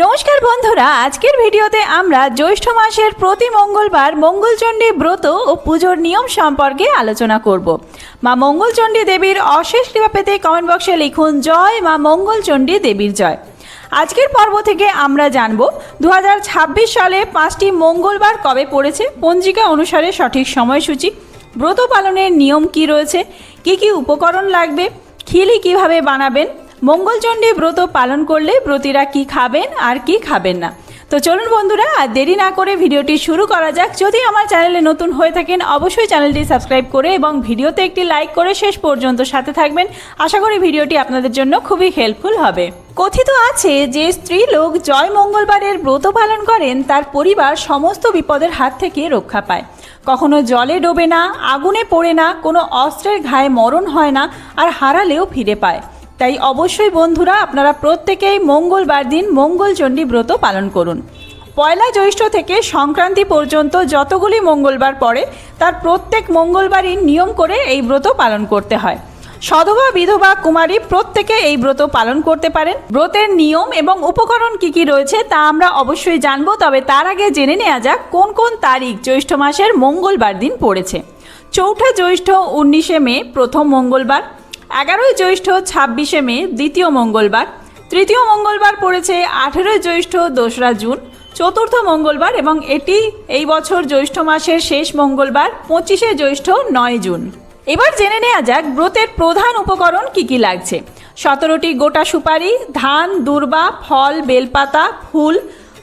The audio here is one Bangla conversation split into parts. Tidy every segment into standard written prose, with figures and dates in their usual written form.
নমস্কার বন্ধুরা, আজকের ভিডিওতে আমরা জ্যৈষ্ঠ মাসের প্রতি মঙ্গলবার মঙ্গলচণ্ডী ব্রত ও পুজোর নিয়ম সম্পর্কে আলোচনা করব। মা মঙ্গলচণ্ডী দেবীর অশেষ কৃপা পেতে কমেন্ট বক্সে লিখুন জয় মা মঙ্গলচণ্ডী দেবীর জয়। আজকের পর্ব থেকে আমরা জানব 2026 সালে 5টি মঙ্গলবার কবে পড়েছে, পঞ্জিকা অনুসারে সঠিক সময়সূচি, ব্রত পালনের নিয়ম কি রয়েছে, কি কি উপকরণ লাগবে, খিলি কিভাবে বানাবেন, মঙ্গলচণ্ডী ব্রত পালন করলে ব্রতীরা কি খাবেন আর কি খাবেন না। তো চলুন বন্ধুরা, আর দেরি না করে ভিডিওটি শুরু করা যাক। যদি আমার চ্যানেলে নতুন হয়ে থাকেন অবশ্যই চ্যানেলটি সাবস্ক্রাইব করে এবং ভিডিওতে একটি লাইক করে শেষ পর্যন্ত সাথে থাকবেন। আশা করি ভিডিওটি আপনাদের জন্য খুবই হেল্পফুল হবে। কথিত আছে যে স্ত্রী লোক জয় মঙ্গলবারের ব্রত পালন করেন তার পরিবার সমস্ত বিপদের হাত থেকে রক্ষা পায়। কখনো জলে ডোবে না, আগুনে পড়ে না, কোনো অস্ত্রের ঘায়ে মরণ হয় না, আর হারালেও ফিরে পায়। তাই অবশ্যই বন্ধুরা আপনারা প্রত্যেকেই মঙ্গলবার দিন মঙ্গলচণ্ডী ব্রত পালন করুন। পয়লা জ্যৈষ্ঠ থেকে সংক্রান্তি পর্যন্ত যতগুলি মঙ্গলবার পড়ে তার প্রত্যেক মঙ্গলবারই নিয়ম করে এই ব্রত পালন করতে হয়। সধবা, বিধবা, কুমারী প্রত্যেকে এই ব্রত পালন করতে পারেন। ব্রতের নিয়ম এবং উপকরণ কি কি রয়েছে তা আমরা অবশ্যই জানবো, তবে তার আগে জেনে নেওয়া যাক কোন কোন তারিখ জ্যৈষ্ঠ মাসের মঙ্গলবার দিন পড়েছে। চৌঠা জ্যৈষ্ঠ 19শে মে প্রথম মঙ্গলবার, 11ই জ্যৈষ্ঠ 26শে মে দ্বিতীয় মঙ্গলবার, তৃতীয় মঙ্গলবার পড়েছে 18ই জ্যৈষ্ঠ 2রা জুন চতুর্থ মঙ্গলবার, এবং এটি এই বছর জ্যৈষ্ঠ মাসের শেষ মঙ্গলবার 25শে জ্যৈষ্ঠ 9 জুন। এবার জেনে নেওয়া যাক ব্রতের প্রধান উপকরণ কি কি লাগছে। 17টি গোটা সুপারি, ধান, দূর্বা, ফল, বেলপাতা, ফুল,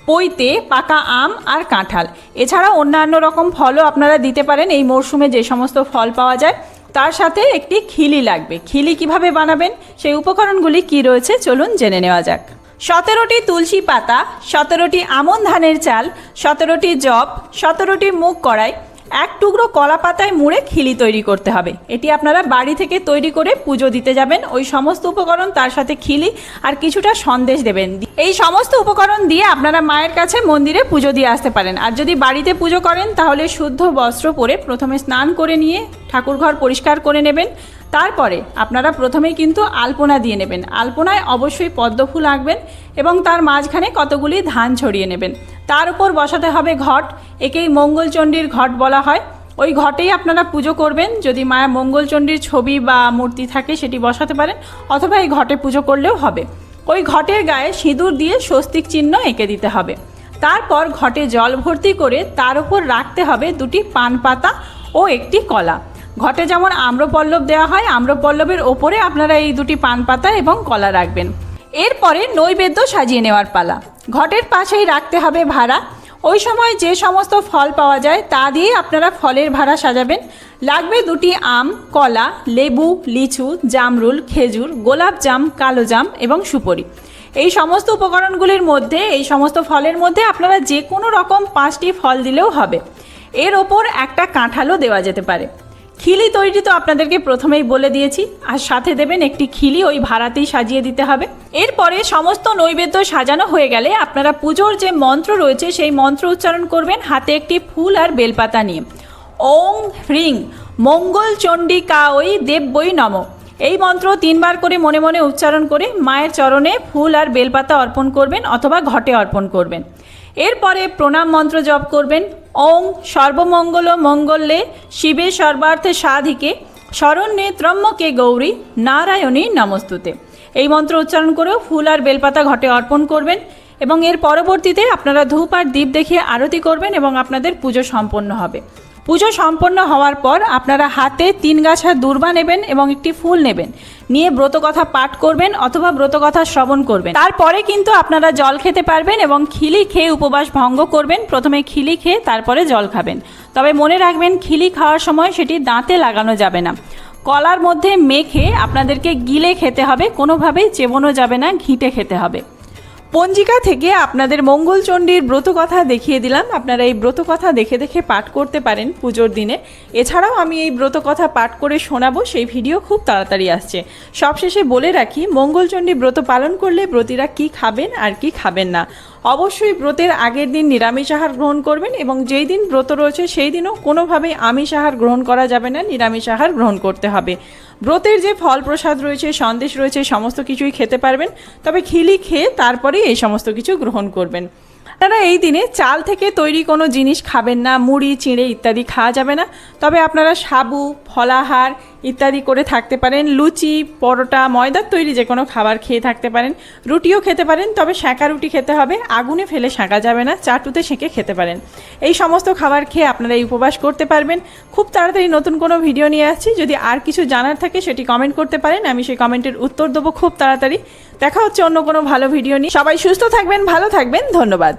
পৈতে, পাকা আম আর কাঁঠাল। এছাড়া অন্যান্য রকম ফলও আপনারা দিতে পারেন। এই মরশুমে যে সমস্ত ফল পাওয়া যায় তার সাথে একটি খিলি লাগবে। খিলি কিভাবে বানাবেন, সেই উপকরণগুলি কি রয়েছে চলুন জেনে নেওয়া যাক। 17টি তুলসী পাতা, 17টি আমন ধানের চাল, 17টি জব, 17টি মুগ কড়াই, 1 টুকরো কলা পাতায় মুড়ে খিলি তৈরি করতে হবে। এটি আপনারা বাড়ি থেকে তৈরি করে পুজো দিতে যাবেন। ওই সমস্ত উপকরণ, তার সাথে খিলি আর কিছুটা সন্দেশ দেবেন। এই সমস্ত উপকরণ দিয়ে আপনারা মায়ের কাছে মন্দিরে পুজো দিয়ে আসতে পারেন। আর যদি বাড়িতে পুজো করেন তাহলে শুদ্ধ বস্ত্র পরে প্রথমে স্নান করে নিয়ে ঠাকুরঘর পরিষ্কার করে নেবেন। তারপরে আপনারা প্রথমেই কিন্তু আলপনা দিয়ে নেবেন। আলপনায় অবশ্যই পদ্মফুল আঁকবেন এবং তার মাঝখানে কতগুলি ধান ছড়িয়ে নেবেন। তার উপর বসাতে হবে ঘট, একেই মঙ্গলচণ্ডীর ঘট বলা হয়। ওই ঘটেই আপনারা পুজো করবেন। যদি মায়া মঙ্গলচণ্ডীর ছবি বা মূর্তি থাকে সেটি বসাতে পারেন, অথবা এই ঘটে পুজো করলেও হবে। ওই ঘটের গায়ে সিঁদুর দিয়ে স্বস্তিক চিহ্ন এঁকে দিতে হবে। তারপর ঘটে জল ভর্তি করে তার উপর রাখতে হবে 2টি পান পাতা ও একটি কলা। ঘটে যেমন আম্রপল্লব দেওয়া হয়, আম্রপল্লবের ওপরে আপনারা এই 2টি পান পাতা এবং কলা রাখবেন। এরপরে নৈবেদ্য সাজিয়ে নেওয়ার পালা। ঘটের পাশেই রাখতে হবে ভাড়া। ওই সময় যে সমস্ত ফল পাওয়া যায় তা দিয়ে আপনারা ফলের ভাড়া সাজাবেন। লাগবে 2টি আম, কলা, লেবু, লিচু, জামরুল, খেজুর, গোলাপ জাম, কালো জাম এবং সুপারি। এই সমস্ত উপকরণগুলির মধ্যে, এই সমস্ত ফলের মধ্যে আপনারা যে কোনো রকম 5টি ফল দিলেও হবে। এর ওপর একটা কাঁঠালও দেওয়া যেতে পারে। খিলি তৈরি তো আপনাদেরকে প্রথমেই বলে দিয়েছি, আর সাথে দেবেন একটি খিলি, ওই ভাড়াতেই সাজিয়ে দিতে হবে। এরপরে সমস্ত নৈবেদ্য সাজানো হয়ে গেলে আপনারা পুজোর যে মন্ত্র রয়েছে সেই মন্ত্র উচ্চারণ করবেন হাতে একটি ফুল আর বেলপাতা নিয়ে। ওং হ্রিং মঙ্গলচণ্ডিকায় দেব্যই নমঃ। এই মন্ত্র 3 বার করে মনে মনে উচ্চারণ করে মায়ের চরণে ফুল আর বেলপাতা অর্পণ করবেন অথবা ঘটে অর্পণ করবেন। এরপরে প্রণাম মন্ত্র জপ করবেন। ওং সর্বমঙ্গল মঙ্গলে শিবে সর্বার্থে সাধিকে শরণ্যে ত্রম্বকে গৌরী নারায়ণী নমস্তুতে। এই মন্ত্র উচ্চারণ করেও ফুল আর বেলপাতা ঘটে অর্পণ করবেন এবং এর পরবর্তীতে আপনারা ধূপ আর দীপ দেখিয়ে আরতি করবেন এবং আপনাদের পুজো সম্পন্ন হবে। পুজো সম্পন্ন হওয়ার পর আপনারা হাতে 3 গাছা দূর্বা নেবেন এবং একটি ফুল নেবেন, নিয়ে ব্রতকথা পাঠ করবেন অথবা ব্রতকথা শ্রবণ করবেন। তারপরে কিন্তু আপনারা জল খেতে পারবেন এবং খিলি খেয়ে উপবাস ভঙ্গ করবেন। প্রথমে খিলি খেয়ে তারপরে জল খাবেন। তবে মনে রাখবেন খিলি খাওয়ার সময় সেটি দাঁতে লাগানো যাবে না। কলার মধ্যে মেখে আপনাদেরকে গিলে খেতে হবে, কোনোভাবেই চেবানো যাবে না, ঘিঁটে খেতে হবে। পঞ্জিকা থেকে আপনাদের মঙ্গলচণ্ডীর ব্রতকথা দেখিয়ে দিলাম। আপনারা এই ব্রতকথা দেখে দেখে পাঠ করতে পারেন পুজোর দিনে। এছাড়াও আমি এই ব্রতকথা পাঠ করে শোনাবো, সেই ভিডিও খুব তাড়াতাড়ি আসছে। সবশেষে বলে রাখি, মঙ্গলচণ্ডী ব্রত পালন করলে ব্রতীরা কি খাবেন আর কি খাবেন না অবশ্যই ব্রতের আগের দিন নিরামিষ আহার গ্রহণ করবেন এবং যেই দিন ব্রত রয়েছে সেই দিনও কোনোভাবেই আমিষ আহার গ্রহণ করা যাবে না, নিরামিষ আহার গ্রহণ করতে হবে। ব্রতের যে ফল প্রসাদ রয়েছে, সন্দেশ রয়েছে, সমস্ত কিছুই খেতে পারবেন, তবে খিলি খেয়ে তারপরেই এই সমস্ত কিছু গ্রহণ করবেন। আপনারা এই দিনে চাল থেকে তৈরি কোনো জিনিস খাবেন না, মুড়ি, চিঁড়ে ইত্যাদি খাওয়া যাবে না। তবে আপনারা সাবু, ফলাহার ইত্যাদি করে থাকতে পারেন, লুচি, পরোটা, ময়দার তৈরি যে কোনো খাবার খেয়ে থাকতে পারেন, রুটিও খেতে পারেন, তবে সেঁকা রুটি খেতে হবে, আগুনে ফেলে সেঁকা যাবে না, চাটুতে সেঁকে খেতে পারেন। এই সমস্ত খাবার খেয়ে আপনারা এই উপবাস করতে পারবেন। খুব তাড়াতাড়ি নতুন কোনো ভিডিও নিয়ে আসছি, যদি আর কিছু জানার থাকে সেটি কমেন্ট করতে পারেন, আমি সেই কমেন্টের উত্তর দেবো খুব তাড়াতাড়ি। দেখা হচ্ছে অন্য কোনো ভালো ভিডিও নিয়ে। সবাই সুস্থ থাকবেন, ভালো থাকবেন, ধন্যবাদ।